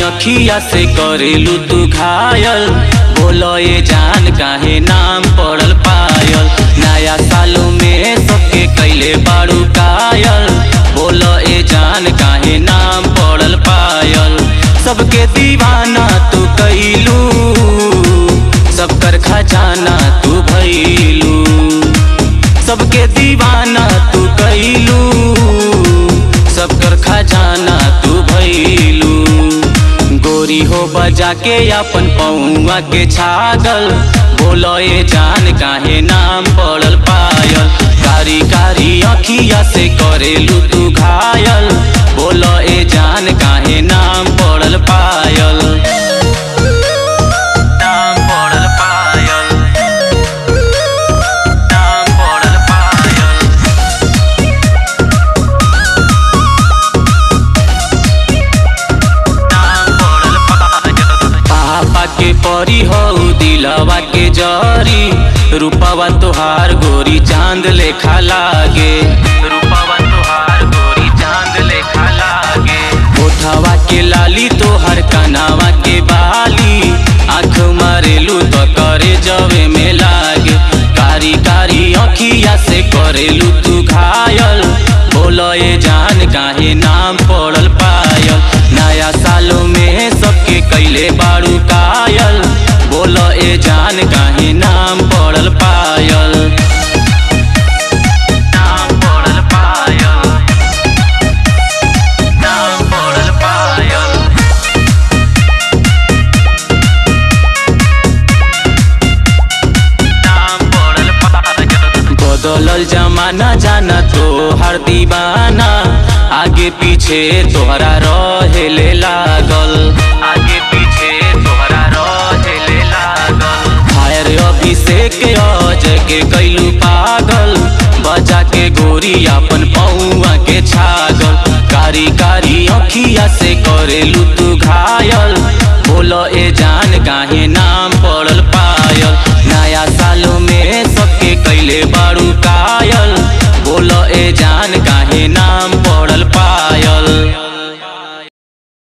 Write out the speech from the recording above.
अखिया से करेलू तू घायल। बोलो ये जान काहे नाम पड़ल पायल। नया सालों में सबके कैले बारू कायल। बोलो ये जान काहे नाम पड़ल पायल। सबके दीवाना तू कैलू, सब कर खजाना तू भैलू। सबके दीवाना तू कैलू, सब कर खजाना तू भैलू। गोरी हो बजा के अपन पौआ के छागल। बोलो ये जान काहे नाम पड़ल पायल। कारी कारी अखिया से करेलू तू घायल। बोलो ये जान काहे नाम पड़ल पायल। नाम पड़ल पायल, नाम पड़ल पायल। पापा के परी हो दिलवा के जरी। रूपवा तोहार गोरी चांद लेखा लागे। रूपवा तोहार गोरी चांद लेखा लागे। ओठवा के लाली तोहर कनावा के बाली। आँख मारेलू तो करे जवे में लागे। कारी कारी अखिया से करेलू तू घायल। बोलो ये जान काहे नाम पड़ल पायल। नया सालों में सबके कैले बारू कायल। बोलो ये जान काहे नाम पड़ल पायल। नाम पड़ल पायल, नाम पड़ल पायल। नाम पड़ल पायल। बदलल जमाना जाना तो हर दीवाना। आगे पीछे तोहरा रहेले लागल। आगे पीछे तोहरा रहेले लागल। फायर अभिषेक अजय के कैलू पागल। बजा के गोरी अपन पौआ के छागल। कारी कारी अखिया से करेलू तू घायल। बोलो ए जान काहे नाम